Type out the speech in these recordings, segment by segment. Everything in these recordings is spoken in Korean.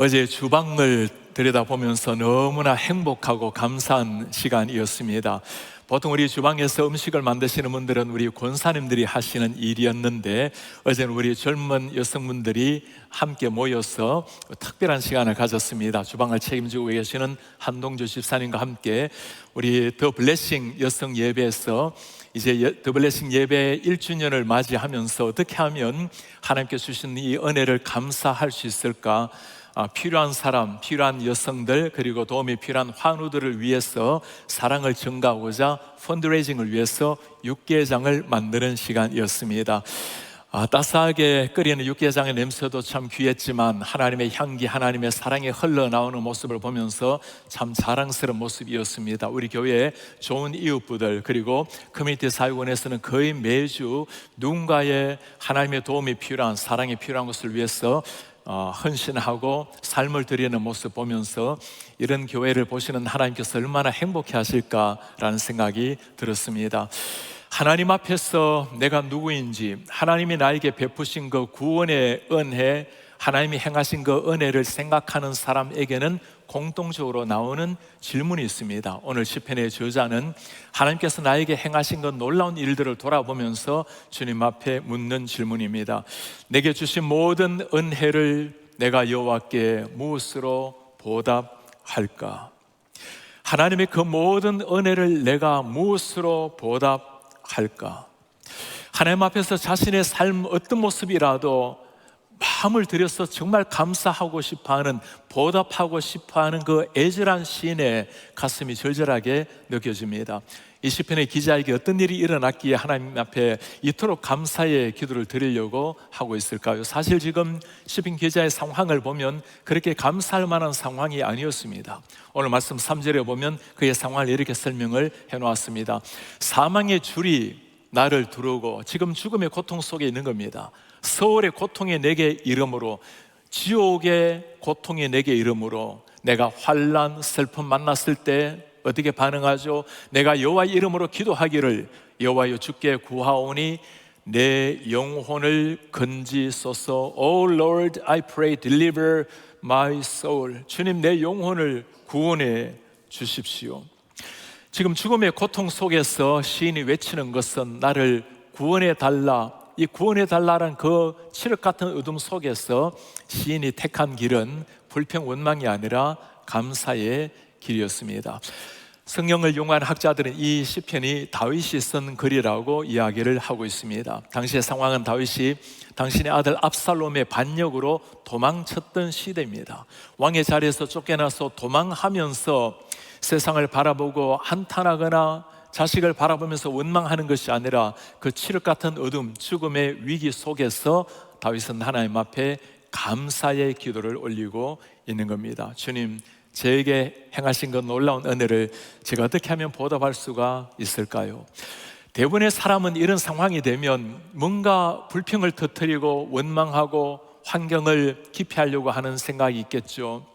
어제 주방을 들여다보면서 너무나 행복하고 감사한 시간이었습니다. 보통 우리 주방에서 음식을 만드시는 분들은 우리 권사님들이 하시는 일이었는데, 어제는 우리 젊은 여성분들이 함께 모여서 특별한 시간을 가졌습니다. 주방을 책임지고 계시는 한동주 집사님과 함께 우리 더 블레싱 여성 예배에서 이제 더 블레싱 예배 1주년을 맞이하면서 어떻게 하면 하나님께 주신 이 은혜를 감사할 수 있을까, 필요한 사람, 필요한 여성들, 그리고 도움이 필요한 환우들을 위해서 사랑을 전가하고자 펀드레이징을 위해서 육개장을 만드는 시간이었습니다. 따스하게 끓이는 육개장의 냄새도 참 귀했지만 하나님의 향기, 하나님의 사랑이 흘러나오는 모습을 보면서 참 자랑스러운 모습이었습니다. 우리 교회의 좋은 이웃부들, 그리고 커뮤니티 사역원에서는 거의 매주 누군가의 하나님의 도움이 필요한, 사랑이 필요한 것을 위해서 헌신하고 삶을 드리는 모습 보면서 이런 교회를 보시는 하나님께서 얼마나 행복해 하실까라는 생각이 들었습니다. 하나님 앞에서 내가 누구인지, 하나님이 나에게 베푸신 그 구원의 은혜, 하나님이 행하신 그 은혜를 생각하는 사람에게는 공통적으로 나오는 질문이 있습니다. 오늘 시편의 저자는 하나님께서 나에게 행하신 그 놀라운 일들을 돌아보면서 주님 앞에 묻는 질문입니다. 내게 주신 모든 은혜를 내가 여호와께 무엇으로 보답할까? 하나님의 그 모든 은혜를 내가 무엇으로 보답할까? 하나님 앞에서 자신의 삶 어떤 모습이라도 마음을 들여서 정말 감사하고 싶어하는, 보답하고 싶어하는 그 애절한 시인의 가슴이 절절하게 느껴집니다. 이 시편의 기자에게 어떤 일이 일어났기에 하나님 앞에 이토록 감사의 기도를 드리려고 하고 있을까요? 사실 지금 시편 기자의 상황을 보면 그렇게 감사할 만한 상황이 아니었습니다. 오늘 말씀 3절에 보면 그의 상황을 이렇게 설명을 해놓았습니다. 사망의 줄이 나를 두르고 지금 죽음의 고통 속에 있는 겁니다. 서울의 고통이 내게 이름으로, 지옥의 고통이 내게 이름으로, 내가 환난, 슬픔 만났을 때 어떻게 반응하죠? 내가 여호와의 이름으로 기도하기를, 여호와여 주께 구하오니 내 영혼을 건지소서. Oh Lord, I pray, deliver my soul. 주님, 내 영혼을 구원해 주십시오. 지금 죽음의 고통 속에서 시인이 외치는 것은 나를 구원해 달라. 이 구원해 달라는 그 칠흑 같은 어둠 속에서 시인이 택한 길은 불평 원망이 아니라 감사의 길이었습니다. 성경을 연구한 학자들은 이 시편이 다윗이 쓴 글이라고 이야기를 하고 있습니다. 당시의 상황은 다윗이 당신의 아들 압살롬의 반역으로 도망쳤던 시대입니다. 왕의 자리에서 쫓겨나서 도망하면서 세상을 바라보고 한탄하거나 자식을 바라보면서 원망하는 것이 아니라 그 칠흑 같은 어둠, 죽음의 위기 속에서 다윗은 하나님 앞에 감사의 기도를 올리고 있는 겁니다. 주님, 저에게 행하신 그 놀라운 은혜를 제가 어떻게 하면 보답할 수가 있을까요? 대부분의 사람은 이런 상황이 되면 뭔가 불평을 터뜨리고 원망하고 환경을 기피하려고 하는 생각이 있겠죠.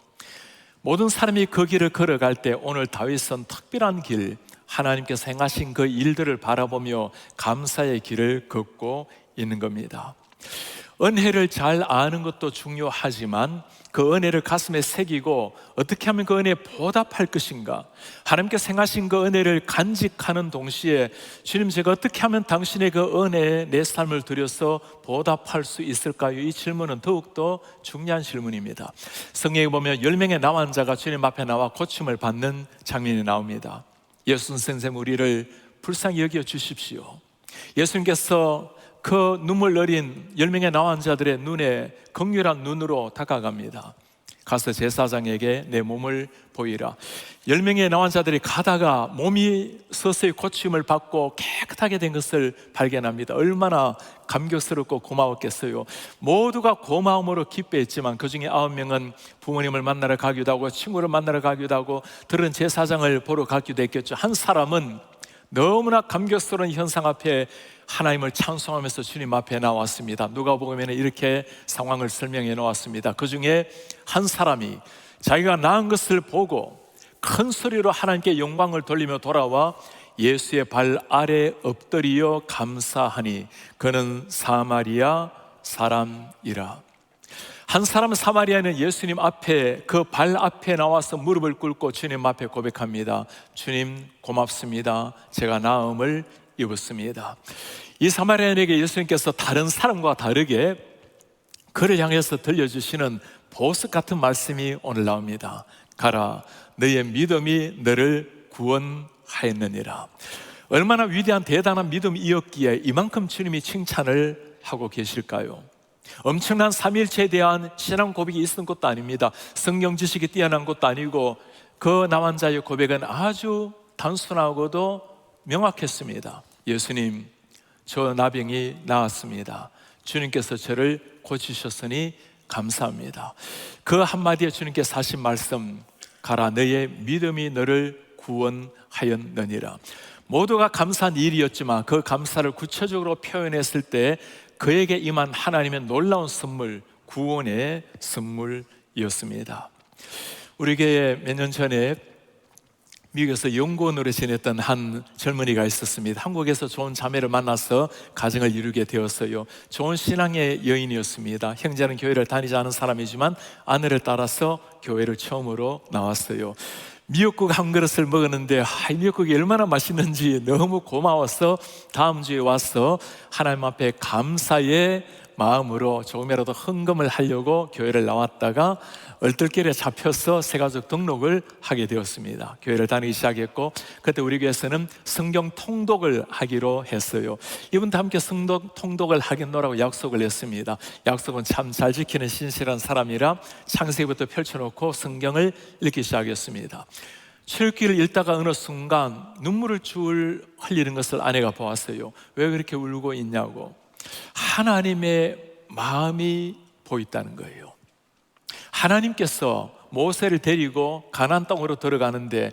모든 사람이 그 길을 걸어갈 때 오늘 다윗은 특별한 길, 하나님께서 행하신 그 일들을 바라보며 감사의 길을 걷고 있는 겁니다. 은혜를 잘 아는 것도 중요하지만 그 은혜를 가슴에 새기고 어떻게 하면 그 은혜에 보답할 것인가, 하나님께서 행하신 그 은혜를 간직하는 동시에 주님, 제가 어떻게 하면 당신의 그 은혜에 내 삶을 들여서 보답할 수 있을까요? 이 질문은 더욱더 중요한 질문입니다. 성경에 보면 10명의 나환자가 주님 앞에 나와 고침을 받는 장면이 나옵니다. 예수 선생님, 우리를 불쌍히 여겨 주십시오. 예수님께서 그 눈물 어린 10명의 나환자들의 눈에 긍휼한 눈으로 다가갑니다. 가서 제사장에게 내 몸을 보이라. 10명의 나환자들이 가다가 몸이 서서히 고침을 받고 깨끗하게 된 것을 발견합니다. 얼마나 감격스럽고 고마웠겠어요. 모두가 고마움으로 기뻐했지만 그 중에 9명은 부모님을 만나러 가기도 하고 친구를 만나러 가기도 하고 들은 제사장을 보러 가기도 했겠죠. 한 사람은 너무나 감격스러운 현상 앞에 하나님을 찬송하면서 주님 앞에 나왔습니다. 누가복음에는 이렇게 상황을 설명해 놓았습니다. 그 중에 한 사람이 자기가 낳은 것을 보고 큰 소리로 하나님께 영광을 돌리며 돌아와 예수의 발 아래 엎드리어 감사하니 그는 사마리아 사람이라. 한 사람 사마리아는 예수님 앞에, 그 발 앞에 나와서 무릎을 꿇고 주님 앞에 고백합니다. 주님 고맙습니다. 제가 나음을 입었습니다. 이 사마리아인에게 예수님께서 다른 사람과 다르게 그를 향해서 들려주시는 보석 같은 말씀이 오늘 나옵니다. 가라, 너의 믿음이 너를 구원하였느니라. 얼마나 위대한 대단한 믿음이었기에 이만큼 주님이 칭찬을 하고 계실까요? 엄청난 삼위일체에 대한 신앙 고백이 있는 것도 아닙니다. 성경 지식이 뛰어난 것도 아니고 그 나온 자의 고백은 아주 단순하고도 명확했습니다. 예수님, 저 나병이 나았습니다. 주님께서 저를 고치셨으니 감사합니다. 그 한마디에 주님께서 하신 말씀, 가라, 너의 믿음이 너를 구원하였느니라. 모두가 감사한 일이었지만 그 감사를 구체적으로 표현했을 때 그에게 임한 하나님의 놀라운 선물, 구원의 선물이었습니다. 우리 교회에 몇 년 전에 미국에서 연구원으로 지냈던 한 젊은이가 있었습니다. 한국에서 좋은 자매를 만나서 가정을 이루게 되었어요. 좋은 신앙의 여인이었습니다. 형제는 교회를 다니지 않은 사람이지만 아내를 따라서 교회를 처음으로 나왔어요. 미역국 한 그릇을 먹었는데 이 미역국이 얼마나 맛있는지 너무 고마워서 다음 주에 와서 하나님 앞에 감사의 마음으로 조금이라도 헌금을 하려고 교회를 나왔다가 얼떨결에 잡혀서 새가족 등록을 하게 되었습니다. 교회를 다니기 시작했고 그때 우리 교회에서는 성경 통독을 하기로 했어요. 이분도 함께 성경 통독을 하겠노라고 약속을 했습니다. 약속은 참 잘 지키는 신실한 사람이라 창세기부터 펼쳐놓고 성경을 읽기 시작했습니다. 출애굽기를 읽다가 어느 순간 눈물을 흘리는 것을 아내가 보았어요. 왜 그렇게 울고 있냐고. 하나님의 마음이 보였다는 거예요. 하나님께서 모세를 데리고 가나안 땅으로 들어가는데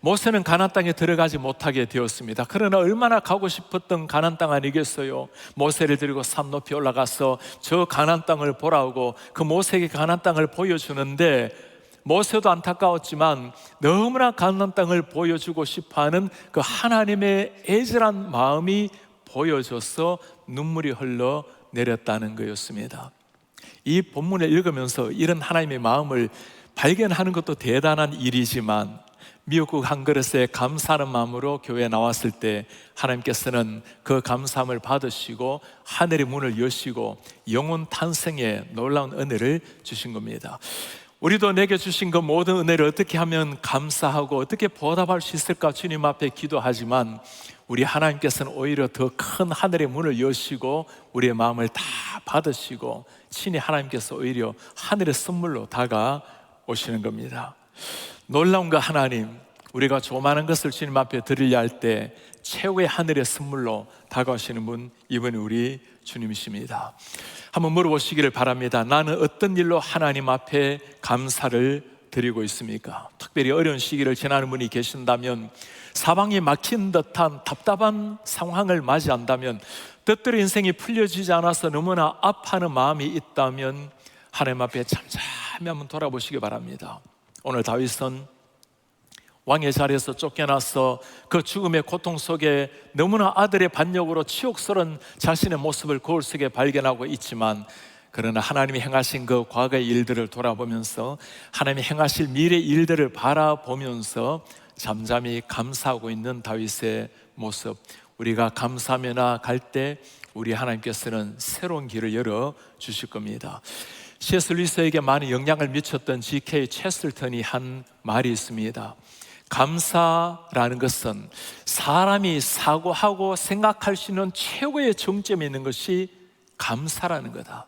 모세는 가나안 땅에 들어가지 못하게 되었습니다. 그러나 얼마나 가고 싶었던 가나안 땅 아니겠어요? 모세를 데리고 산 높이 올라가서 저 가나안 땅을 보라고 그 모세에게 가나안 땅을 보여주는데 모세도 안타까웠지만 너무나 가나안 땅을 보여주고 싶어하는 그 하나님의 애절한 마음이 보여줘서 눈물이 흘러 내렸다는 거였습니다. 이 본문을 읽으면서 이런 하나님의 마음을 발견하는 것도 대단한 일이지만 미역국 한 그릇에 감사하는 마음으로 교회에 나왔을 때 하나님께서는 그 감사함을 받으시고 하늘의 문을 여시고 영혼 탄생에 놀라운 은혜를 주신 겁니다. 우리도 내게 주신 그 모든 은혜를 어떻게 하면 감사하고 어떻게 보답할 수 있을까 주님 앞에 기도하지만 우리 하나님께서는 오히려 더 큰 하늘의 문을 여시고 우리의 마음을 다 받으시고 친히 하나님께서 오히려 하늘의 선물로 다가오시는 겁니다. 놀라운 그 하나님, 우리가 조그마한 것을 주님 앞에 드리려 할 때 최고의 하늘의 선물로 다가오시는 분, 이분이 우리 주님이십니다. 한번 물어보시기를 바랍니다. 나는 어떤 일로 하나님 앞에 감사를 드리고 있습니까? 특별히 어려운 시기를 지나는 분이 계신다면, 사방이 막힌 듯한 답답한 상황을 맞이한다면, 뜻대로 인생이 풀려지지 않아서 너무나 아파하는 마음이 있다면 하나님 앞에 잠잠히 한번 돌아보시기 바랍니다. 오늘 다윗은 왕의 자리에서 쫓겨나서 그 죽음의 고통 속에 너무나 아들의 반역으로 치욕스러운 자신의 모습을 거울 속에 발견하고 있지만, 그러나 하나님이 행하신 그 과거의 일들을 돌아보면서 하나님이 행하실 미래 일들을 바라보면서 잠잠히 감사하고 있는 다윗의 모습, 우리가 감사하며 나아갈 때 우리 하나님께서는 새로운 길을 열어주실 겁니다. C.S. 루이스에게 많은 영향을 미쳤던 G.K. 체슬턴이 한 말이 있습니다. 감사라는 것은 사람이 사고하고 생각할 수 있는 최고의 정점에 있는 것이 감사라는 거다.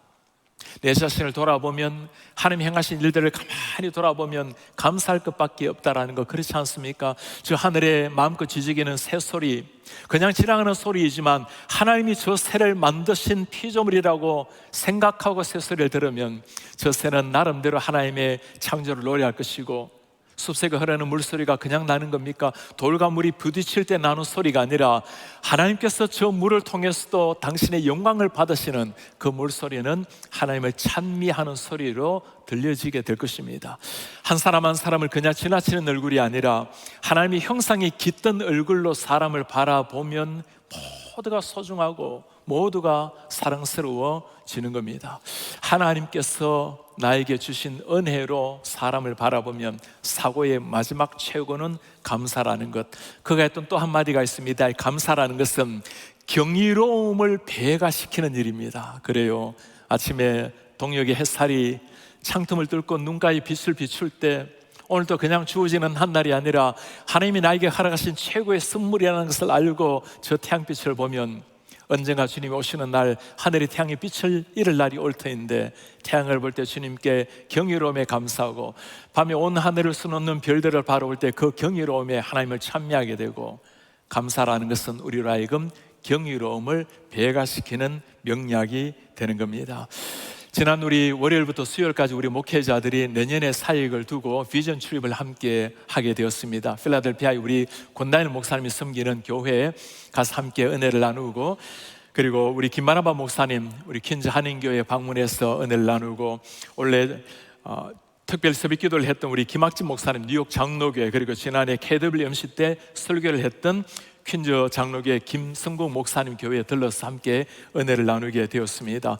내 자신을 돌아보면, 하나님 행하신 일들을 가만히 돌아보면 감사할 것밖에 없다라는 거, 그렇지 않습니까? 저 하늘에 마음껏 지저귀는 새소리, 그냥 지나가는 소리이지만 하나님이 저 새를 만드신 피조물이라고 생각하고 새소리를 들으면 저 새는 나름대로 하나님의 창조를 노래할 것이고, 숲속에 흐르는 물소리가 그냥 나는 겁니까? 돌과 물이 부딪힐 때 나는 소리가 아니라 하나님께서 저 물을 통해서도 당신의 영광을 받으시는 그 물소리는 하나님을 찬미하는 소리로 들려지게 될 것입니다. 한 사람 한 사람을 그냥 지나치는 얼굴이 아니라 하나님의 형상이 깃든 얼굴로 사람을 바라보면 모두가 소중하고 모두가 사랑스러워지는 겁니다. 하나님께서 나에게 주신 은혜로 사람을 바라보면 사고의 마지막 최고는 감사라는 것. 그가 했던 또 한마디가 있습니다. 감사라는 것은 경이로움을 배가시키는 일입니다. 그래요, 아침에 동역의 햇살이 창틈을 뚫고 눈가에 빛을 비출 때, 오늘도 그냥 주어지는 한날이 아니라 하나님이 나에게 허락하신 최고의 선물이라는 것을 알고 저 태양빛을 보면 언젠가 주님이 오시는 날 하늘의 태양이 빛을 잃을 날이 올 터인데, 태양을 볼 때 주님께 경이로움에 감사하고, 밤에 온 하늘을 수놓는 별들을 바라볼 때 그 경이로움에 하나님을 찬미하게 되고, 감사라는 것은 우리로 하여금 경이로움을 배가시키는 명약이 되는 겁니다. 지난 우리 월요일부터 수요일까지 우리 목회자들이 내년의 사역을 두고 비전 출입을 함께 하게 되었습니다. 필라델피아에 우리 권다일 목사님이 섬기는 교회에 가서 함께 은혜를 나누고, 그리고 우리 김만아바 목사님 우리 퀸즈 한인교회 방문해서 은혜를 나누고, 원래 특별 새벽 기도를 했던 우리 김학진 목사님 뉴욕 장로교회, 그리고 지난해 KWMC 때 설교를 했던 퀸즈 장로교회 김성국 목사님 교회에 들러서 함께 은혜를 나누게 되었습니다.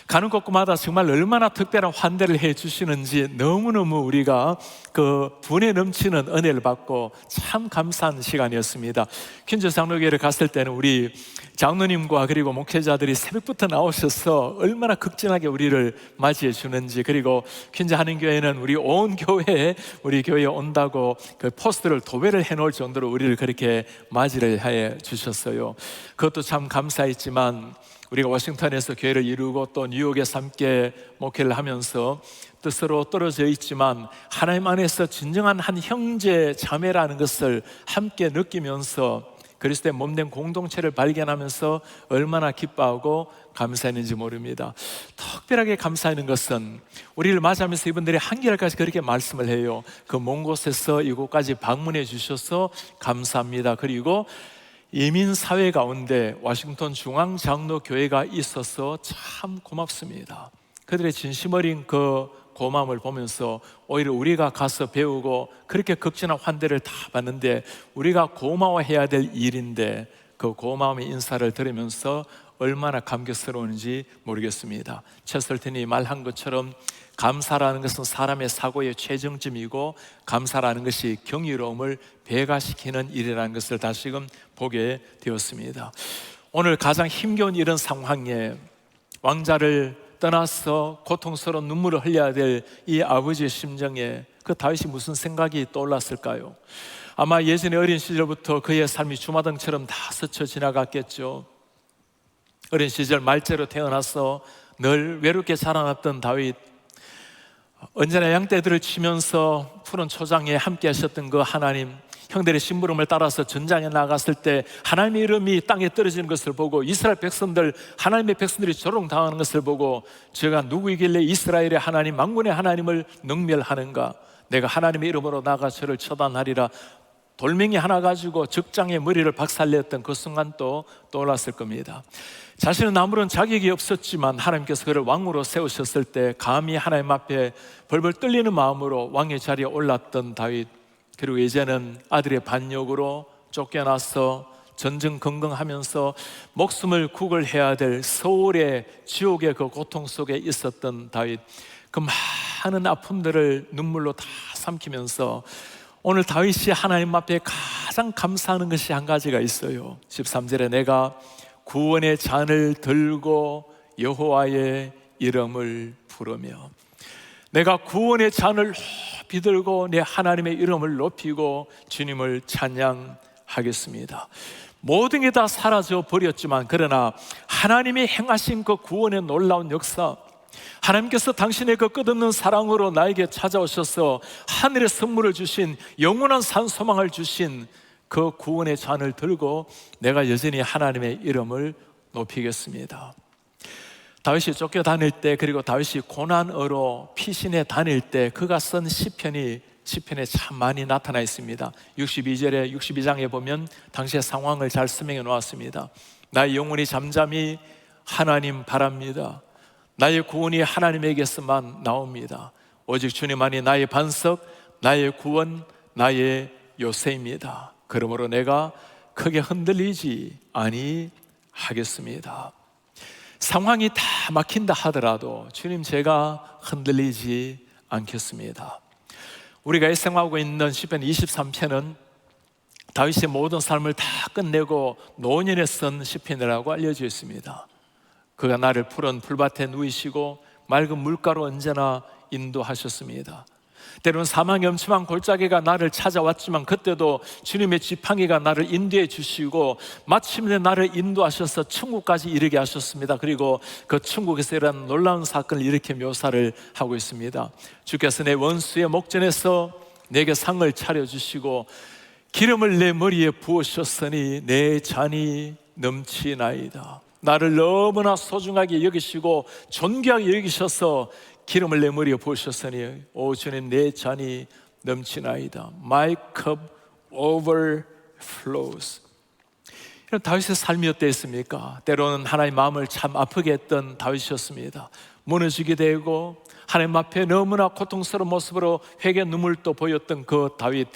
가는 곳마다 정말 얼마나 특별한 환대를 해 주시는지 너무너무 우리가 그 분에 넘치는 은혜를 받고 참 감사한 시간이었습니다. 퀸즈 장로교회를 갔을 때는 우리 장로님과 그리고 목회자들이 새벽부터 나오셔서 얼마나 극진하게 우리를 맞이해 주는지, 그리고 퀸즈 한인교회는 우리 온 교회에 우리 교회에 온다고 그 포스터를 도배를 해놓을 정도로 우리를 그렇게 맞이를 해 주셨어요. 그것도 참 감사했지만, 우리가 워싱턴에서 교회를 이루고 또 뉴욕에서 함께 목회를 하면서 뜻으로 떨어져 있지만 하나님 안에서 진정한 한 형제 자매라는 것을 함께 느끼면서 그리스도의 몸된 공동체를 발견하면서 얼마나 기뻐하고 감사했는지 모릅니다. 특별하게 감사하는 것은 우리를 맞이하면서 이분들이 한결같이 그렇게 말씀을 해요. 그 먼 곳에서 이곳까지 방문해 주셔서 감사합니다. 그리고 이민사회 가운데 워싱턴 중앙장로교회가 있어서 참 고맙습니다. 그들의 진심 어린 그 고마움을 보면서 오히려 우리가 가서 배우고 그렇게 극진한 환대를 다 받는데, 우리가 고마워해야 될 일인데 그 고마움의 인사를 들으면서 얼마나 감격스러운지 모르겠습니다. 체설튼이 말한 것처럼 감사라는 것은 사람의 사고의 최정점이고, 감사라는 것이 경이로움을 배가시키는 일이라는 것을 다시금 보게 되었습니다. 오늘 가장 힘겨운 이런 상황에 왕자를 떠나서 고통스러운 눈물을 흘려야 될 이 아버지의 심정에 그 다윗이 무슨 생각이 떠올랐을까요? 아마 예전에 어린 시절부터 그의 삶이 주마등처럼 다 스쳐 지나갔겠죠. 어린 시절 말째로 태어나서 늘 외롭게 자라났던 다윗, 언제나 양떼들을 치면서 푸른 초장에 함께 하셨던 그 하나님, 형들의 심부름을 따라서 전장에 나갔을 때 하나님의 이름이 땅에 떨어지는 것을 보고, 이스라엘 백성들, 하나님의 백성들이 조롱당하는 것을 보고, 제가 누구이길래 이스라엘의 하나님, 만군의 하나님을 능멸하는가? 내가 하나님의 이름으로 나가 저를 처단하리라. 돌멩이 하나 가지고 적장의 머리를 박살냈던 그 순간 또 떠올랐을 겁니다. 자신은 아무런 자격이 없었지만 하나님께서 그를 왕으로 세우셨을 때 감히 하나님 앞에 벌벌 떨리는 마음으로 왕의 자리에 올랐던 다윗, 그리고 이제는 아들의 반역으로 쫓겨나서 전전긍긍하면서 목숨을 구걸해야 될 서울의 지옥의 그 고통 속에 있었던 다윗, 그 많은 아픔들을 눈물로 다 삼키면서 오늘 다윗이 하나님 앞에 가장 감사하는 것이 한 가지가 있어요. 13절에 내가 구원의 잔을 들고 여호와의 이름을 부르며, 내가 구원의 잔을 높이 들고 내 하나님의 이름을 높이고 주님을 찬양하겠습니다. 모든 게 다 사라져 버렸지만, 그러나 하나님이 행하신 그 구원의 놀라운 역사, 하나님께서 당신의 그 끝없는 사랑으로 나에게 찾아오셔서 하늘의 선물을 주신, 영원한 산소망을 주신 그 구원의 잔을 들고 내가 여전히 하나님의 이름을 높이겠습니다. 다윗이 쫓겨다닐 때, 그리고 다윗이 고난으로 피신해 다닐 때 그가 쓴 시편에 참 많이 나타나 있습니다. 62장에 보면 당시의 상황을 잘 설명해 놓았습니다. 나의 영혼이 잠잠히 하나님 바랍니다. 나의 구원이 하나님에게서만 나옵니다. 오직 주님만이 나의 반석, 나의 구원, 나의 요새입니다. 그러므로 내가 크게 흔들리지 아니하겠습니다. 상황이 다 막힌다 하더라도 주님, 제가 흔들리지 않겠습니다. 우리가 일생하고 있는 시편 23편은 다윗의 모든 삶을 다 끝내고 노년에 쓴 시편이라고 알려져 있습니다. 그가 나를 푸른 풀밭에 누이시고 맑은 물가로 언제나 인도하셨습니다. 때로는 사망의 엄침한 골짜기가 나를 찾아왔지만 그때도 주님의 지팡이가 나를 인도해 주시고 마침내 나를 인도하셔서 천국까지 이르게 하셨습니다. 그리고 그 천국에서 일어난 놀라운 사건을 이렇게 묘사를 하고 있습니다. 주께서 내 원수의 목전에서 내게 상을 차려주시고 기름을 내 머리에 부으셨으니 내 잔이 넘치나이다. 나를 너무나 소중하게 여기시고 존귀하게 여기셔서 기름을 내 머리에 부으셨으니 오 주님, 내 잔이 넘치나이다. My cup overflows. 이런 다윗의 삶이 어땠습니까? 때로는 하나님 마음을 참 아프게 했던 다윗이었습니다. 무너지게 되고 하나님 앞에 너무나 고통스러운 모습으로 회개 눈물도 보였던 그 다윗.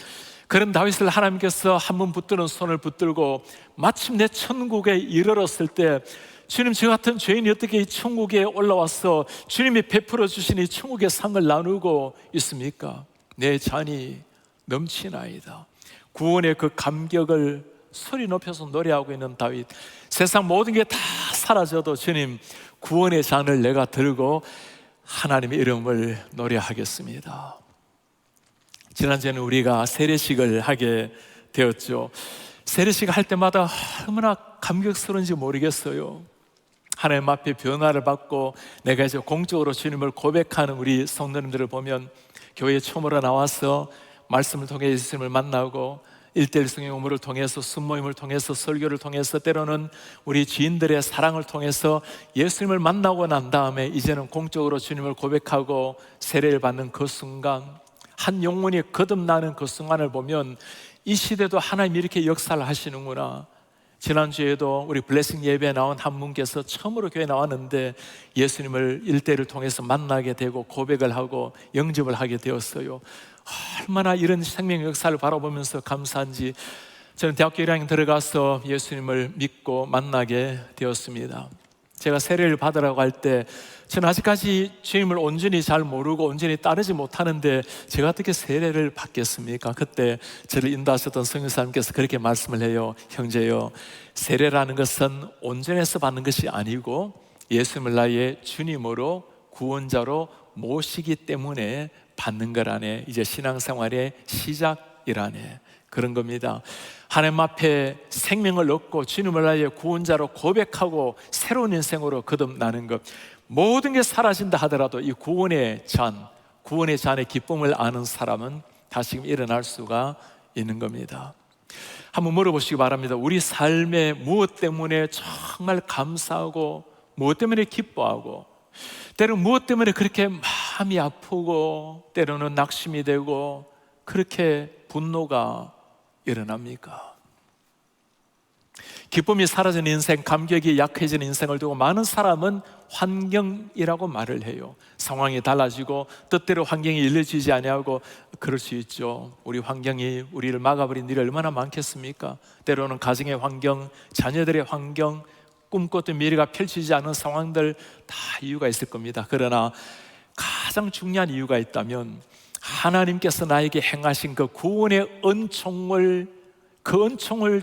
그런 다윗을 하나님께서 한 번 붙드는 손을 붙들고 마침내 천국에 이르렀을 때, 주님, 저 같은 죄인이 어떻게 이 천국에 올라와서 주님이 베풀어 주신 이 천국의 상을 나누고 있습니까? 내 잔이 넘치나이다. 구원의 그 감격을 소리 높여서 노래하고 있는 다윗. 세상 모든 게 다 사라져도 주님, 구원의 잔을 내가 들고 하나님의 이름을 노래하겠습니다. 지난주에는 우리가 세례식을 하게 되었죠. 세례식 할 때마다 얼마나 감격스러운지 모르겠어요. 하나님 앞에 변화를 받고 내가 이제 공적으로 주님을 고백하는 우리 성도님들을 보면 교회에 처음으로 나와서 말씀을 통해 예수님을 만나고 1:1 성경 공부를 통해서 순모임을 통해서 설교를 통해서 때로는 우리 지인들의 사랑을 통해서 예수님을 만나고 난 다음에 이제는 공적으로 주님을 고백하고 세례를 받는 그 순간, 한 영혼이 거듭나는 그 순간을 보면 이 시대도 하나님이 이렇게 역사를 하시는구나. 지난주에도 우리 블레싱 예배에 나온 한 분께서 처음으로 교회에 나왔는데 예수님을 1:1을 통해서 만나게 되고 고백을 하고 영접을 하게 되었어요. 얼마나 이런 생명 역사를 바라보면서 감사한지. 저는 대학교 1학년 들어가서 예수님을 믿고 만나게 되었습니다. 제가 세례를 받으라고 할 때 저는 아직까지 주님을 온전히 잘 모르고 온전히 따르지 못하는데 제가 어떻게 세례를 받겠습니까? 그때 저를 인도하셨던 성령사님께서 그렇게 말씀을 해요. 형제요, 세례라는 것은 온전해서 받는 것이 아니고 예수님을 나의 주님으로 구원자로 모시기 때문에 받는 거라네. 이제 신앙생활의 시작이라네. 그런 겁니다. 하나님 앞에 생명을 얻고 주님을 나의 구원자로 고백하고 새로운 인생으로 거듭나는 것. 모든 게 사라진다 하더라도 이 구원의 잔의 기쁨을 아는 사람은 다시금 일어날 수가 있는 겁니다. 한번 물어보시기 바랍니다. 우리 삶에 무엇 때문에 정말 감사하고 무엇 때문에 기뻐하고 때로는 무엇 때문에 그렇게 마음이 아프고 때로는 낙심이 되고 그렇게 분노가 일어납니까? 기쁨이 사라진 인생, 감격이 약해진 인생을 두고 많은 사람은 환경이라고 말을 해요. 상황이 달라지고 뜻대로 환경이 일러지지 아니하고 그럴 수 있죠. 우리 환경이 우리를 막아버린 일이 얼마나 많겠습니까? 때로는 가정의 환경, 자녀들의 환경, 꿈꿨던 미래가 펼치지 않은 상황들 다 이유가 있을 겁니다. 그러나 가장 중요한 이유가 있다면 하나님께서 나에게 행하신 그 구원의 은총을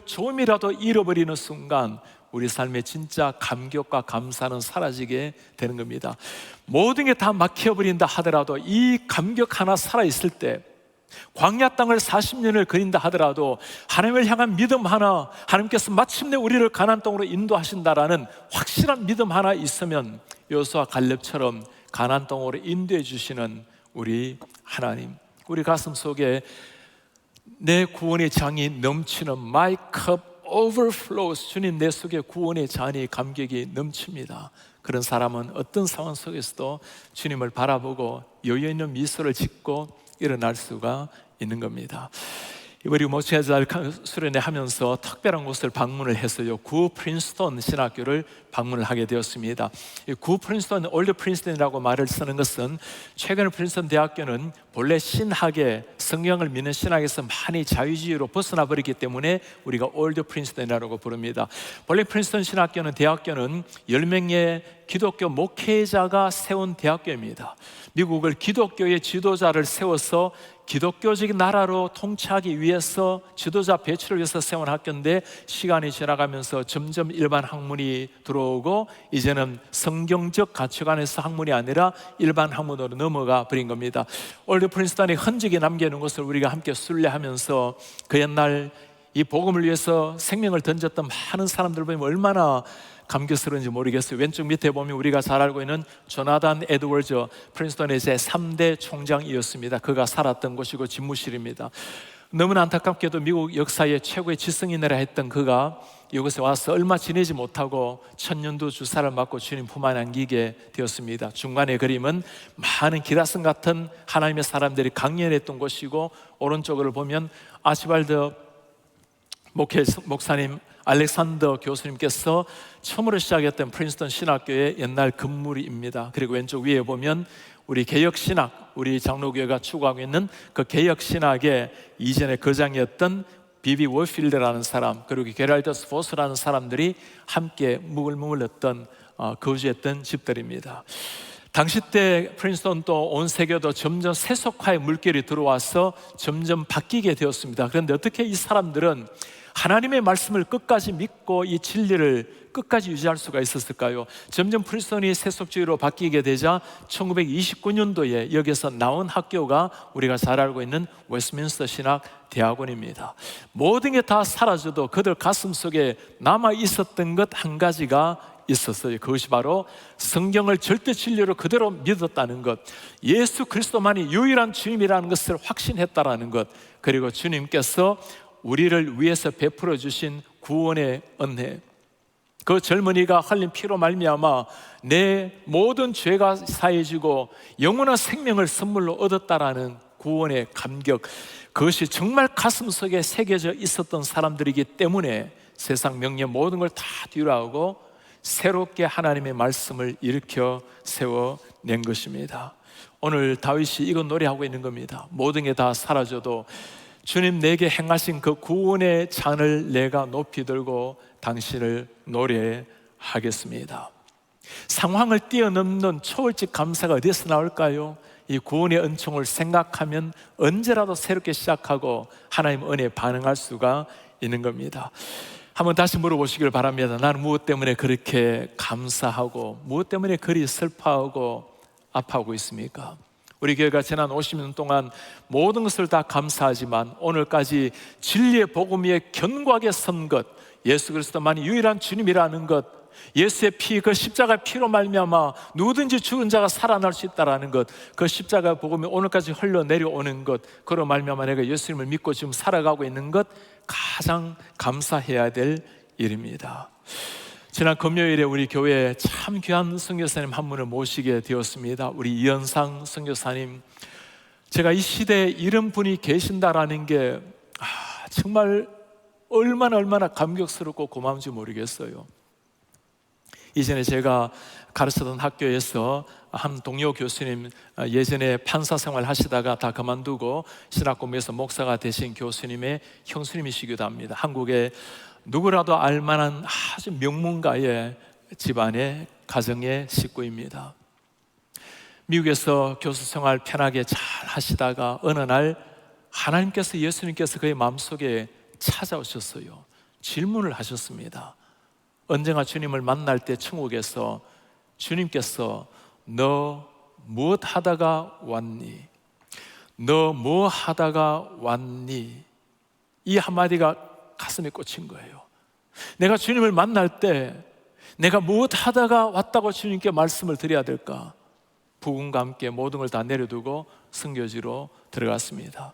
조금이라도 잃어버리는 순간 우리 삶에 진짜 감격과 감사는 사라지게 되는 겁니다. 모든 게 다 막혀버린다 하더라도 이 감격 하나 살아있을 때, 광야 땅을 40년을 그린다 하더라도 하나님을 향한 믿음 하나, 하나님께서 마침내 우리를 가나안 땅으로 인도하신다라는 확실한 믿음 하나 있으면 여호수아 갈렙처럼 가나안 땅으로 인도해 주시는 우리 하나님, 우리 가슴 속에 내 구원의 장이 넘치는 My cup overflows. 주님, 내 속에 구원의 잔이, 감격이 넘칩니다. 그런 사람은 어떤 상황 속에서도 주님을 바라보고 여유 있는 미소를 짓고 일어날 수가 있는 겁니다. 우리 모체자를 수련회 하면서 특별한 곳을 방문을 했어요. 구 프린스턴 신학교를 방문을 하게 되었습니다. 구 프린스턴, 올드 프린스턴이라고 말을 쓰는 것은 최근 프린스턴 대학교는 본래 신학의 성경을 믿는 신학에서 많이 자유주의로 벗어나 버렸기 때문에 우리가 올드 프린스턴이라고 부릅니다. 본래 프린스턴 신학교는 대학교는 10명의 기독교 목회자가 세운 대학교입니다. 미국을 기독교의 지도자를 세워서 기독교적인 나라로 통치하기 위해서 지도자 배출을 위해서 세운 학교인데, 시간이 지나가면서 점점 일반 학문이 들어오고 이제는 성경적 가치관에서 학문이 아니라 일반 학문으로 넘어가 버린 겁니다. 올드 프린스턴의 흔적이 남겨놓은 것을 우리가 함께 순례하면서 그 옛날 이 복음을 위해서 생명을 던졌던 많은 사람들 보면 얼마나 감격스러운지 모르겠어요. 왼쪽 밑에 보면 우리가 잘 알고 있는 조나단 에드워즈, 프린스턴의 제3대 총장이었습니다. 그가 살았던 곳이고 집무실입니다. 너무나 안타깝게도 미국 역사의 최고의 지성인이라 했던 그가 이곳에 와서 얼마 지내지 못하고 천년두 주사를 맞고 주님 품 안에 안기게 되었습니다. 중간의 그림은 많은 기라성 같은 하나님의 사람들이 강연했던 곳이고, 오른쪽을 보면 아시발드 목사님, 알렉산더 교수님께서 처음으로 시작했던 프린스턴 신학교의 옛날 건물입니다. 그리고 왼쪽 위에 보면 우리 개혁신학, 우리 장로교회가 추구하고 있는 그 개혁신학의 이전의 거장이었던 비비 워필드라는 사람, 그리고 게랄더스 포스라는 사람들이 함께 묵을묵을했던 거주했던 집들입니다. 당시 때 프린스턴도 온 세계도 점점 세속화의 물결이 들어와서 점점 바뀌게 되었습니다. 그런데 어떻게 이 사람들은 하나님의 말씀을 끝까지 믿고 이 진리를 끝까지 유지할 수가 있었을까요? 점점 프린스턴이 세속주의로 바뀌게 되자 1929년도에 여기서 나온 학교가 우리가 잘 알고 있는 웨스트민스터 신학 대학원입니다. 모든 게 다 사라져도 그들 가슴 속에 남아 있었던 것 한 가지가 있었어요. 그것이 바로 성경을 절대 진리로 그대로 믿었다는 것, 예수 그리스도만이 유일한 주님이라는 것을 확신했다라는 것, 그리고 주님께서 우리를 위해서 베풀어 주신 구원의 은혜, 그 젊은이가 흘린 피로 말미암아 내 모든 죄가 사해지고 영원한 생명을 선물로 얻었다라는 구원의 감격, 그것이 정말 가슴속에 새겨져 있었던 사람들이기 때문에 세상 명예 모든 걸 다 뒤로하고 새롭게 하나님의 말씀을 일으켜 세워낸 것입니다. 오늘 다윗이 이건 노래하고 있는 겁니다. 모든 게 다 사라져도 주님 내게 행하신 그 구원의 잔을 내가 높이 들고 당신을 노래하겠습니다. 상황을 뛰어넘는 초월적 감사가 어디서 나올까요? 이 구원의 은총을 생각하면 언제라도 새롭게 시작하고 하나님 은혜에 반응할 수가 있는 겁니다. 한번 다시 물어보시길 바랍니다. 나는 무엇 때문에 그렇게 감사하고 무엇 때문에 그리 슬퍼하고 아파하고 있습니까? 우리 교회가 지난 50년 동안 모든 것을 다 감사하지만 오늘까지 진리의 복음 위에 견고하게 선 것, 예수 그리스도만이 유일한 주님이라는 것, 예수의 피, 그 십자가 피로 말미암아 누구든지 죽은 자가 살아날 수 있다라는 것, 그 십자가 복음이 오늘까지 흘러내려오는 것, 그로 말미암아 내가 예수님을 믿고 지금 살아가고 있는 것, 가장 감사해야 될 일입니다. 지난 금요일에 우리 교회에 참 귀한 선교사님 한 분을 모시게 되었습니다. 우리 이현상 선교사님, 제가 이 시대에 이런 분이 계신다라는 게 정말 얼마나 감격스럽고 고마운지 모르겠어요. 이전에 제가 가르치던 학교에서 한 동료 교수님, 예전에 판사 생활 하시다가 다 그만두고 신학 공부에서 목사가 되신 교수님의 형수님이시기도 합니다. 한국에 누구라도 알만한 아주 명문가의 집안의 가정의 식구입니다. 미국에서 교수 생활 편하게 잘 하시다가 어느 날 하나님께서, 예수님께서 그의 마음속에 찾아오셨어요. 질문을 하셨습니다. 언젠가 주님을 만날 때 천국에서 주님께서 너 무엇 하다가 왔니? 너 뭐 하다가 왔니? 이 한마디가 가슴에 꽂힌 거예요. 내가 주님을 만날 때 내가 무엇 하다가 왔다고 주님께 말씀을 드려야 될까? 부군과 함께 모든 걸 다 내려두고 선교지로 들어갔습니다.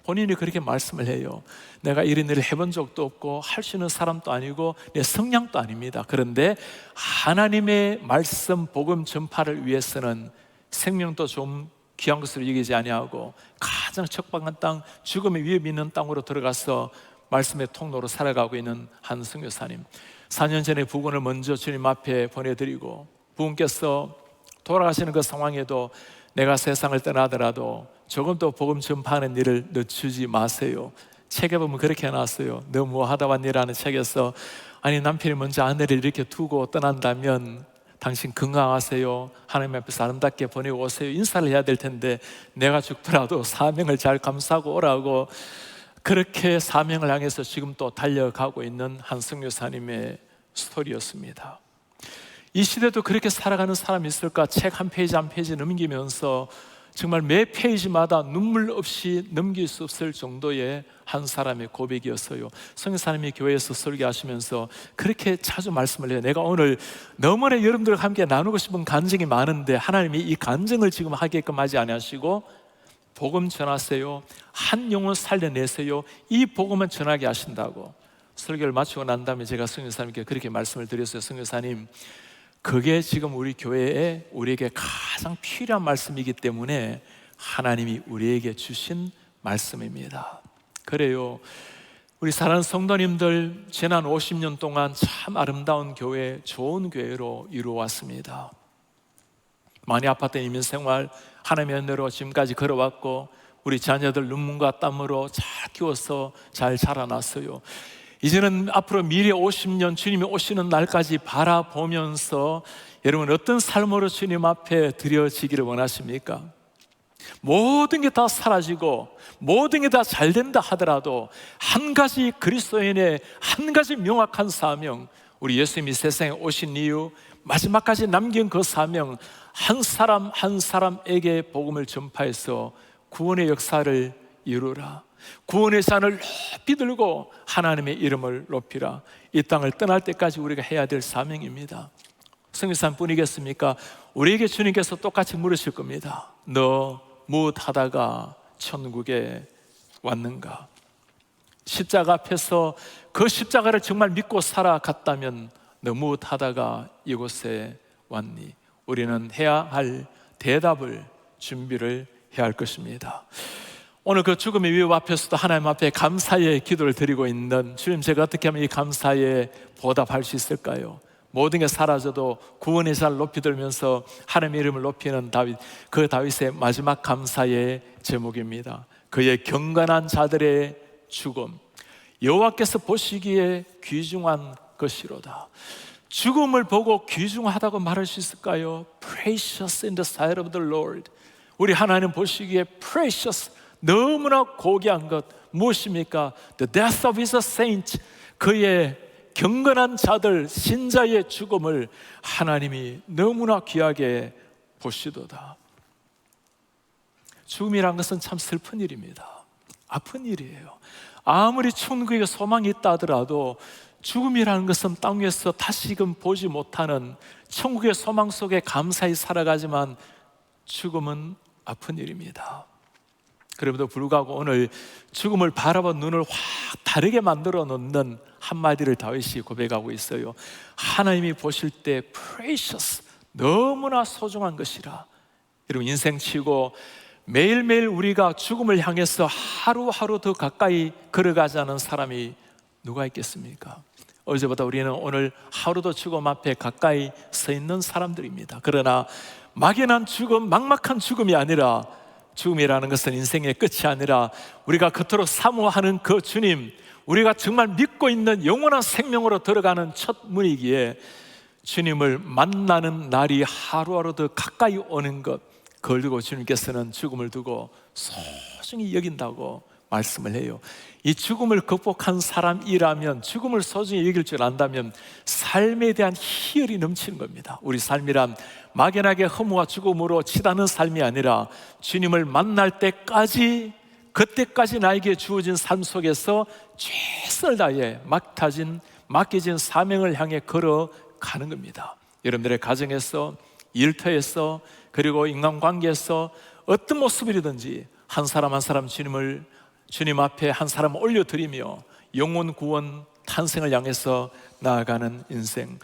본인이 그렇게 말씀을 해요. 내가 이런 일을 해본 적도 없고 할 수 있는 사람도 아니고 내 성량도 아닙니다. 그런데 하나님의 말씀 복음 전파를 위해서는 생명도 좀 귀한 것으로 여기지 아니하고 가장 척박한 땅, 죽음의 위협이 있는 땅으로 들어가서 말씀의 통로로 살아가고 있는 한 선교사님, 4년 전에 부군을 먼저 주님 앞에 보내드리고 부군께서 돌아가시는 그 상황에도 내가 세상을 떠나더라도 조금 더 복음 전파하는 일을 늦추지 마세요. 책에 보면 그렇게 해놨어요. 너 뭐 하다 왔니라는 책에서, 아니 남편이 먼저 아내를 이렇게 두고 떠난다면 당신 건강하세요, 하나님 앞에서 아름답게 보내고 오세요, 인사를 해야 될 텐데 내가 죽더라도 사명을 잘 감수하고 오라고, 그렇게 사명을 향해서 지금 또 달려가고 있는 한 선교사님의 스토리였습니다. 이 시대도 그렇게 살아가는 사람이 있을까? 책 한 페이지 한 페이지 넘기면서 정말 매 페이지마다 눈물 없이 넘길 수 없을 정도의 한 사람의 고백이었어요. 선교사님이 교회에서 설교하시면서 그렇게 자주 말씀을 해요. 내가 오늘 너무나 여러분들과 함께 나누고 싶은 간증이 많은데 하나님이 이 간증을 지금 하게끔 하지 않으시고 복음 전하세요, 한 영혼 살려내세요, 이 복음은 전하게 하신다고. 설교를 마치고 난 다음에 제가 선교사님께 그렇게 말씀을 드렸어요. 선교사님, 그게 지금 우리 교회에 우리에게 가장 필요한 말씀이기 때문에 하나님이 우리에게 주신 말씀입니다. 그래요, 우리 사랑하는 성도님들, 지난 50년 동안 참 아름다운 교회, 좋은 교회로 이루어왔습니다. 많이 아팠던 이민생활 하나님의 은혜로 지금까지 걸어왔고, 우리 자녀들 눈물과 땀으로 잘 키워서 잘 자라났어요. 이제는 앞으로 미래 50년 주님이 오시는 날까지 바라보면서 여러분 어떤 삶으로 주님 앞에 드려지기를 원하십니까? 모든 게 다 사라지고 모든 게 다 잘 된다 하더라도 한 가지 그리스도인의 한 가지 명확한 사명, 우리 예수님이 세상에 오신 이유 마지막까지 남긴 그 사명, 한 사람 한 사람에게 복음을 전파해서 구원의 역사를 이루라, 구원의 잔을 높이 들고 하나님의 이름을 높이라. 이 땅을 떠날 때까지 우리가 해야 될 사명입니다. 성교사님 뿐이겠습니까? 우리에게 주님께서 똑같이 물으실 겁니다. 너 무엇하다가 천국에 왔는가? 십자가 앞에서 그 십자가를 정말 믿고 살아갔다면 너 무엇하다가 이곳에 왔니? 우리는 해야 할 대답을 준비를 해야 할 것입니다. 오늘 그 죽음의 위협 앞에서도 하나님 앞에 감사의 기도를 드리고 있는, 주님 제가 어떻게 하면 이 감사에 보답할 수 있을까요? 모든 게 사라져도 구원의 잔을 높이 들면서 하나님의 이름을 높이는 다윗, 그 다윗의 마지막 감사의 제목입니다. 그의 경건한 자들의 죽음, 여호와께서 보시기에 귀중한 것이로다. 죽음을 보고 귀중하다고 말할 수 있을까요? Precious in the sight of the Lord. 우리 하나님 보시기에 precious, 너무나 고귀한 것 무엇입니까? The death of his saints, 그의 경건한 자들, 신자의 죽음을 하나님이 너무나 귀하게 보시도다. 죽음이란 것은 참 슬픈 일입니다. 아픈 일이에요. 아무리 천국에 소망이 있다 하더라도 죽음이라는 것은 땅 위에서 다시금 보지 못하는, 천국의 소망 속에 감사히 살아가지만 죽음은 아픈 일입니다. 그럼에도 불구하고 오늘 죽음을 바라본 눈을 확 다르게 만들어 놓는 한마디를 다윗이 고백하고 있어요. 하나님이 보실 때 precious, 너무나 소중한 것이라. 여러분, 인생 치고 매일매일 우리가 죽음을 향해서 하루하루 더 가까이 걸어가자는 사람이 누가 있겠습니까? 어제보다 우리는 오늘 하루도 죽음 앞에 가까이 서 있는 사람들입니다. 그러나 막연한 죽음, 막막한 죽음이 아니라, 죽음이라는 것은 인생의 끝이 아니라 우리가 그토록 사모하는 그 주님, 우리가 정말 믿고 있는 영원한 생명으로 들어가는 첫 문이기에 주님을 만나는 날이 하루하루 더 가까이 오는 것, 그걸 두고 주님께서는 죽음을 두고 소중히 여긴다고 말씀을 해요. 이 죽음을 극복한 사람이라면, 죽음을 소중히 여길 줄 안다면 삶에 대한 희열이 넘치는 겁니다. 우리 삶이란 막연하게 허무와 죽음으로 치닫는 삶이 아니라 주님을 만날 때까지, 그때까지 나에게 주어진 삶 속에서 최선을 다해 맡겨진 사명을 향해 걸어가는 겁니다. 여러분들의 가정에서, 일터에서, 그리고 인간관계에서 어떤 모습이든지 한 사람 한 사람 주님 앞에 한 사람 올려드리며 영혼 구원 탄생을 향해서 나아가는 인생.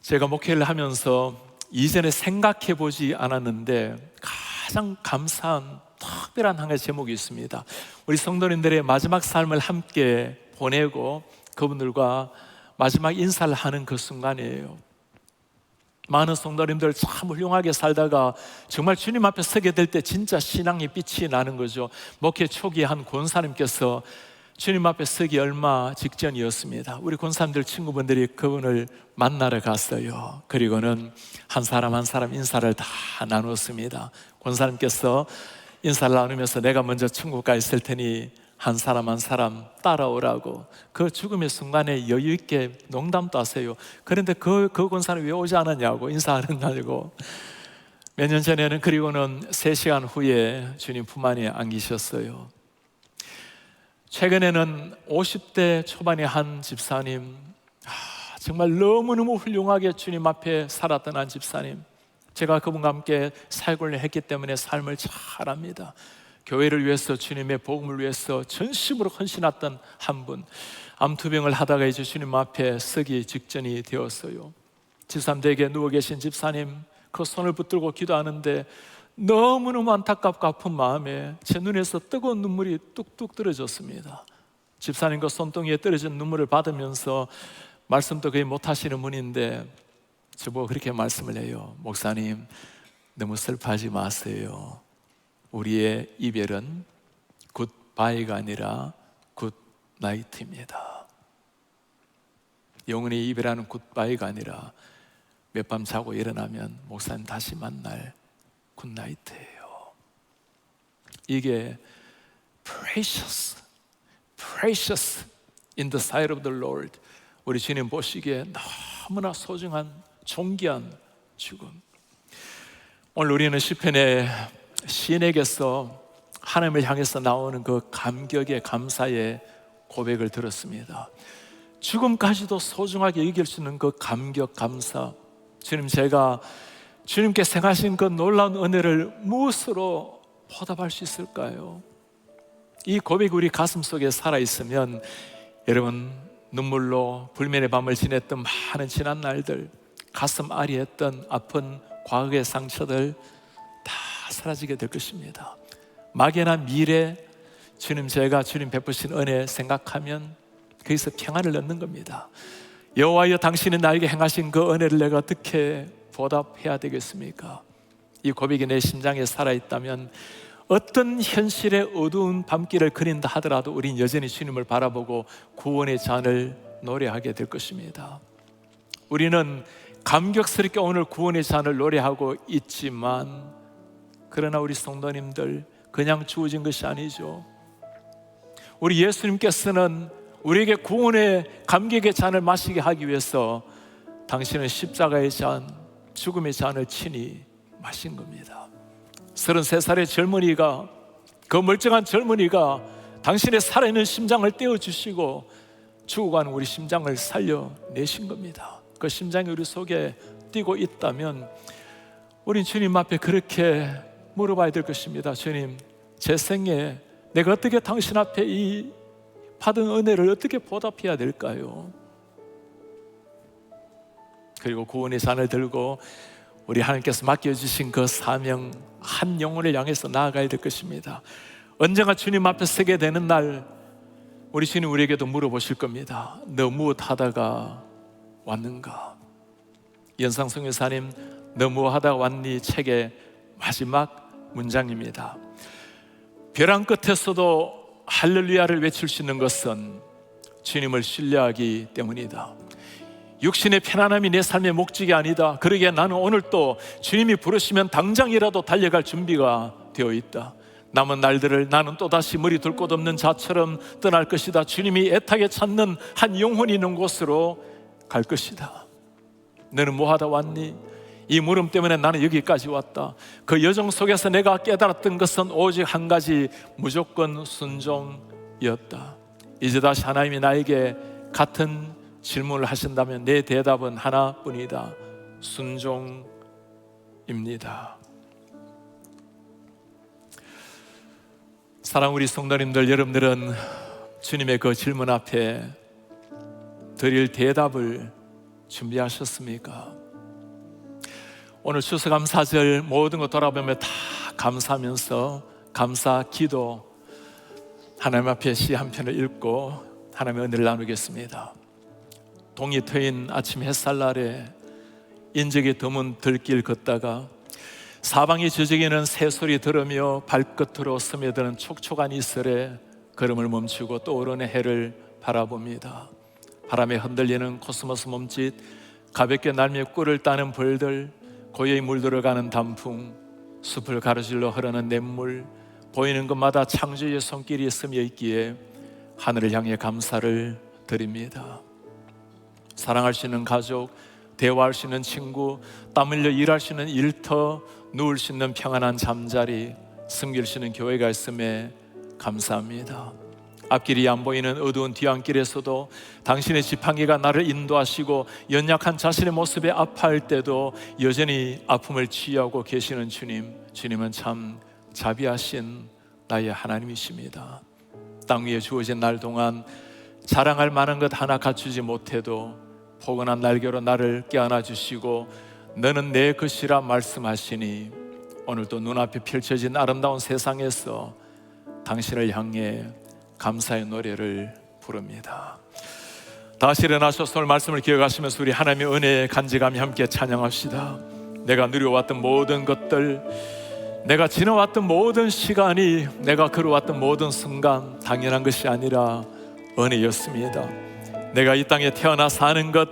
제가 목회를 하면서 이전에 생각해 보지 않았는데 가장 감사한 특별한 한 가지 제목이 있습니다. 우리 성도님들의 마지막 삶을 함께 보내고 그분들과 마지막 인사를 하는 그 순간이에요. 많은 성도님들 참 훌륭하게 살다가 정말 주님 앞에 서게 될 때 진짜 신앙의 빛이 나는 거죠. 목회 초기에 한 권사님께서 주님 앞에 서기 얼마 직전이었습니다. 우리 권사님들 친구분들이 그분을 만나러 갔어요. 그리고는 한 사람 한 사람 인사를 다 나누었습니다. 권사님께서 인사를 나누면서 내가 먼저 천국 가 있을 테니 한 사람 한 사람 따라오라고, 그 죽음의 순간에 여유 있게 농담도 하세요. 그런데 그 권사는 왜 오지 않았냐고, 인사 안 했냐고. 몇 년 전에는 그리고는 3시간 후에 주님 품 안에 안기셨어요. 최근에는 50대 초반의 한 집사님, 정말 너무너무 훌륭하게 주님 앞에 살았던 한 집사님, 제가 그분과 함께 사역을 했기 때문에 삶을 잘 압니다. 교회를 위해서, 주님의 복음을 위해서 전심으로 헌신했던 한 분, 암투병을 하다가 이제 주님 앞에 서기 직전이 되었어요. 집사님에게 누워 계신 집사님 그 손을 붙들고 기도하는데 너무너무 안타깝고 아픈 마음에 제 눈에서 뜨거운 눈물이 뚝뚝 떨어졌습니다. 집사님 그 손등에 떨어진 눈물을 받으면서 말씀도 거의 못하시는 분인데 저보고 그렇게 말씀을 해요. 목사님, 너무 슬퍼하지 마세요. 우리의 이별은 굿바이가 아니라 굿나이트입니다. 영원히 이별하는 굿바이가 아니라 몇 밤 자고 일어나면 목사님 다시 만날 굿나이트예요. 이게 precious in the sight of the Lord, 우리 주님 보시기에 너무나 소중한 존귀한 죽음. 오늘 우리는 시편의 시인에게서 하나님을 향해서 나오는 그 감격의 감사의 고백을 들었습니다. 죽음까지도 소중하게 여길 수 있는 그 감격 감사. 주님, 제가 주님께 행하신 그 놀라운 은혜를 무엇으로 보답할 수 있을까요? 이 고백이 우리 가슴 속에 살아있으면 여러분, 눈물로 불면의 밤을 지냈던 많은 지난 날들, 가슴 아리했던 아픈 과거의 상처들 다 사라지게 될 것입니다. 막연한 미래, 주님, 제가 주님 베푸신 은혜 생각하면 거기서 평안을 얻는 겁니다. 여호와여, 당신이 나에게 행하신 그 은혜를 내가 어떻게 보답해야 되겠습니까? 이 고백이 내 심장에 살아있다면 어떤 현실의 어두운 밤길을 그린다 하더라도 우린 여전히 주님을 바라보고 구원의 잔을 노래하게 될 것입니다. 우리는 감격스럽게 오늘 구원의 잔을 노래하고 있지만, 그러나 우리 성도님들, 그냥 주어진 것이 아니죠. 우리 예수님께서는 우리에게 구원의 감격의 잔을 마시게 하기 위해서 당신은 십자가의 잔, 죽음의 잔을 친히 마신 겁니다. 33살의 젊은이가, 그 멀쩡한 젊은이가 당신의 살아있는 심장을 떼어주시고 죽어가는 우리 심장을 살려내신 겁니다. 그 심장이 우리 속에 뛰고 있다면 우린 주님 앞에 그렇게 물어봐야 될 것입니다. 주님, 제 생에 내가 어떻게 당신 앞에 이 받은 은혜를 어떻게 보답해야 될까요? 그리고 구원의 잔을 들고 우리 하나님께서 맡겨주신 그 사명, 한 영혼을 향해서 나아가야 될 것입니다. 언젠가 주님 앞에 서게 되는 날, 우리 주님 우리에게도 물어보실 겁니다. 너 무엇 하다가 왔는가? 연상성 여사님 너 무엇 하다가 왔니? 책의 마지막 문장입니다. 벼랑 끝에서도 할렐루야를 외칠 수 있는 것은 주님을 신뢰하기 때문이다. 육신의 편안함이 내 삶의 목적이 아니다. 그러기에 나는 오늘 또 주님이 부르시면 당장이라도 달려갈 준비가 되어 있다. 남은 날들을 나는 또다시 머리 둘 곳 없는 자처럼 떠날 것이다. 주님이 애타게 찾는 한 영혼이 있는 곳으로 갈 것이다. 너는 뭐 하다 왔니? 이 물음 때문에 나는 여기까지 왔다. 그 여정 속에서 내가 깨달았던 것은 오직 한 가지, 무조건 순종이었다. 이제 다시 하나님이 나에게 같은 질문을 하신다면 내 대답은 하나뿐이다. 순종입니다. 사랑 우리 성도님들, 여러분들은 주님의 그 질문 앞에 드릴 대답을 준비하셨습니까? 오늘 추수감사절 모든 거 돌아보면 다 감사하면서 감사 기도, 하나님 앞에 시 한 편을 읽고 하나님의 은혜를 나누겠습니다. 동이 트인 아침 햇살날에 인적이 드문 들길 걷다가 사방이 저저기는 새소리 들으며 발끝으로 스며드는 촉촉한 이슬에 걸음을 멈추고 떠오르는 해를 바라봅니다. 바람에 흔들리는 코스모스 몸짓, 가볍게 날며 꿀을 따는 벌들, 고요히 물들어가는 단풍, 숲을 가로질러 흐르는 냇물, 보이는 것마다 창조의 손길이 스며 있기에 하늘을 향해 감사를 드립니다. 사랑할 수 있는 가족, 대화할 수 있는 친구, 땀 흘려 일할 수 있는 일터, 누울 수 있는 평안한 잠자리, 숨길 수 있는 교회가 있음에 감사합니다. 앞길이 안 보이는 어두운 뒤안길에서도 당신의 지팡이가 나를 인도하시고 연약한 자신의 모습에 아파할 때도 여전히 아픔을 치유하고 계시는 주님, 주님은 참 자비하신 나의 하나님이십니다. 땅 위에 주어진 날 동안 자랑할 만한 것 하나 갖추지 못해도 포근한 날개로 나를 껴안아 주시고 너는 내 것이라 말씀하시니 오늘도 눈앞에 펼쳐진 아름다운 세상에서 당신을 향해 감사의 노래를 부릅니다. 다시 일어나셔서 오늘 말씀을 기억하시면서 우리 하나님의 은혜에 간직하며 함께 찬양합시다. 내가 누려왔던 모든 것들, 내가 지나왔던 모든 시간이, 내가 걸어왔던 모든 순간 당연한 것이 아니라 은혜였습니다. 내가 이 땅에 태어나 사는 것,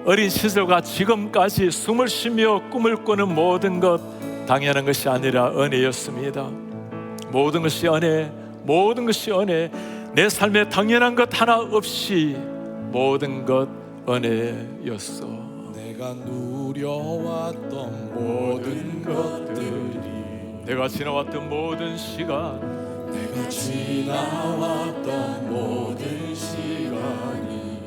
어린 시절과 지금까지 숨을 쉬며 꿈을 꾸는 모든 것 당연한 것이 아니라 은혜였습니다. 모든 것이 은혜, 모든 것이 은혜, 내 삶에 당연한 것 하나 없이 모든 것 은혜였어. 내가 누려왔던 모든 것들이, 내가 지나왔던 모든 시간, 내가 지나왔던 모든 시간이,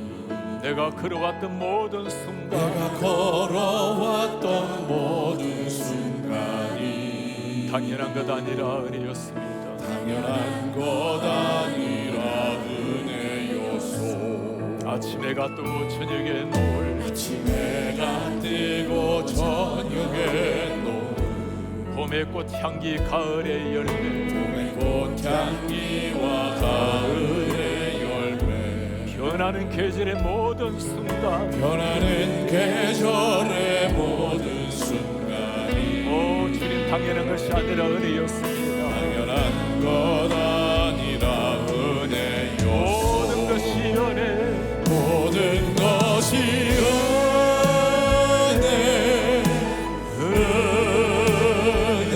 내가 걸어왔던 모든 순간, 내가 걸어왔던 모든 순간이 당연한 것 아니라 은혜였습니다. 당연한 것 아니라 은혜였소. 아침에가 뜨고 저녁에 노을, 아침에가 뜨고 저녁에 노을, 봄의 꽃향기 가을의 열매, 봄의 꽃향기와 가을의 열매, 변하는 계절의 모든 순간, 변하는 계절의 모든 순간이 오 주님 당연한 것이 아니라 은혜였습니다. 당연한 것 아니라 은혜였소. 모든 것이 은혜, 모든 것이 은혜, 은혜,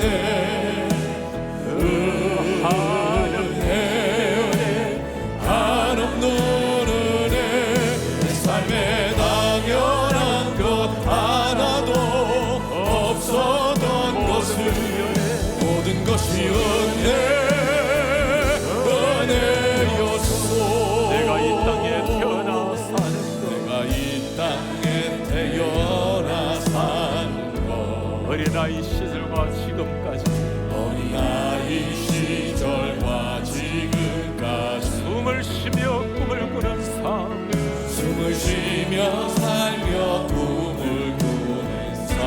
한없는 은혜. 내 삶에 당연한 것 하나도 없었던 것을, 모든 것이 은혜였소. 내가 이 땅에 태어나 사는 것, 내가 이 땅에 태어나 사는 것, 어린아이 시절과 지금까지 어린아이 시절과 지금까지 숨을 쉬며 꿈을 꾸는 삶, 숨을 쉬며 살며 꿈을 꾸는 삶,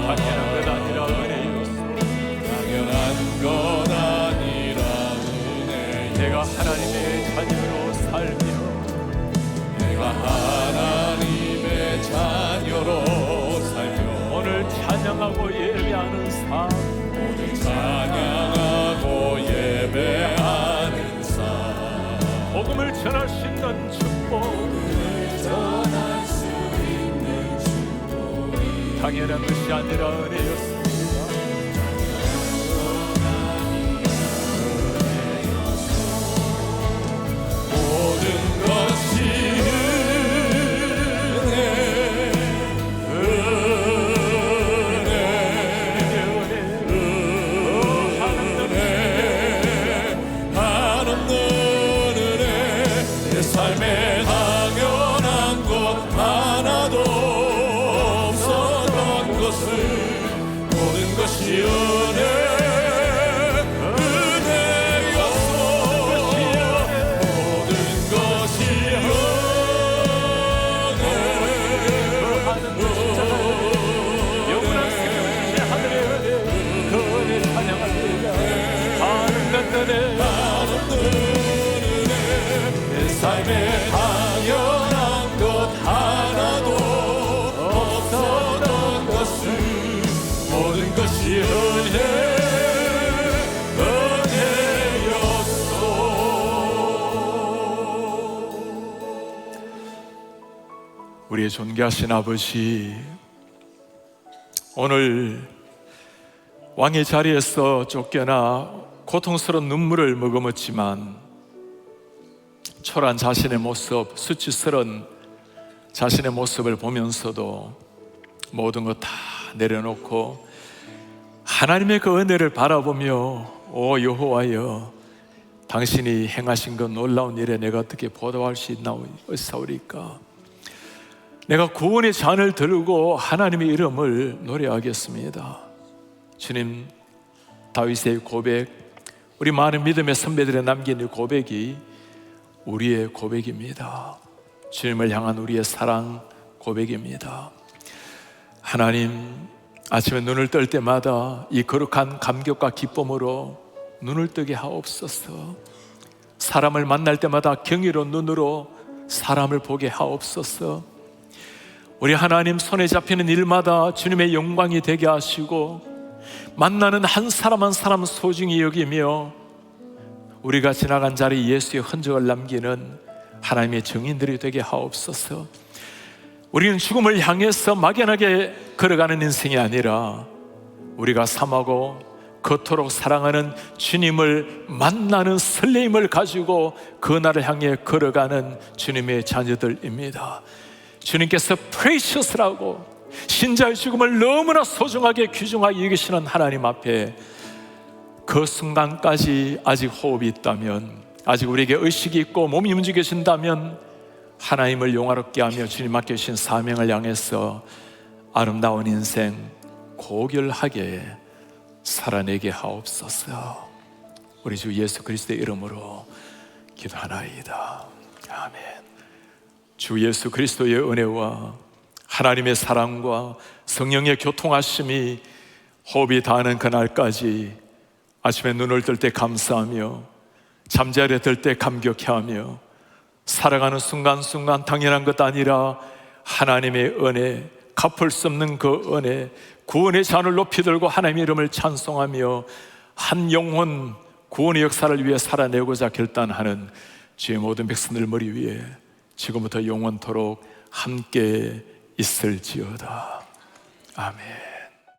당연한 것 아니라 은혜였어. 당연한 것 아니라 은혜. 내가 하나님의 자녀로 살며, 내가 하나님의 자녀로 살며 오늘 찬양하고 예배하는 삶, 오늘 찬양하고 예배하는 삶, 복음을 전할 수 있는 축복, 전할 수 있는 축복이 당연한 것이 아니라 은혜였습니다. 모든 것이 은혜, 은혜, 은혜, 한없는 은혜. 내 삶에 당연한 것 하나도 없었던 것을, 모든 것이 은혜, 은혜였소. 모든 것이 영원한 생명 주신 하늘의 은혜, 그 은혜 찬양합니다. 하늘의 은혜, 내 삶에 당연한 것 하나도 없었던 우리의 존귀하신 아버지, 오늘 왕의 자리에서 쫓겨나 고통스러운 눈물을 머금었지만 초라한 자신의 모습, 수치스러운 자신의 모습을 보면서도 모든 것 다 내려놓고 하나님의 그 은혜를 바라보며 오 여호와여, 당신이 행하신 그 놀라운 일에 내가 어떻게 보답할 수 있사오리까? 내가 구원의 잔을 들고 하나님의 이름을 노래하겠습니다. 주님, 다윗의 고백, 우리 많은 믿음의 선배들의 남긴 이 고백이 우리의 고백입니다. 주님을 향한 우리의 사랑 고백입니다. 하나님, 아침에 눈을 뜰 때마다 이 거룩한 감격과 기쁨으로 눈을 뜨게 하옵소서. 사람을 만날 때마다 경이로운 눈으로 사람을 보게 하옵소서. 우리 하나님, 손에 잡히는 일마다 주님의 영광이 되게 하시고 만나는 한 사람 한 사람 소중히 여기며 우리가 지나간 자리 예수의 흔적을 남기는 하나님의 증인들이 되게 하옵소서. 우리는 죽음을 향해서 막연하게 걸어가는 인생이 아니라 우리가 삶하고 그토록 사랑하는 주님을 만나는 설레임을 가지고 그 날을 향해 걸어가는 주님의 자녀들입니다. 주님께서 프레셔스라고 신자의 죽음을 너무나 소중하게 귀중하게 여기시는 하나님 앞에 그 순간까지 아직 호흡이 있다면, 아직 우리에게 의식이 있고 몸이 움직여진다면 하나님을 영화롭게 하며 주님 맡겨주신 사명을 향해서 아름다운 인생 고결하게 살아내게 하옵소서. 우리 주 예수 그리스도의 이름으로 기도하나이다. 아멘. 주 예수 그리스도의 은혜와 하나님의 사랑과 성령의 교통하심이 호흡이 닿는 그날까지 아침에 눈을 뜰 때 감사하며 잠자리에 들 때 감격해하며 살아가는 순간순간 당연한 것 아니라 하나님의 은혜, 갚을 수 없는 그 은혜, 구원의 잔을 높이 들고 하나님의 이름을 찬송하며 한 영혼 구원의 역사를 위해 살아내고자 결단하는 주의 모든 백성들 머리 위에 지금부터 영원토록 함께 있을지어다. 아멘.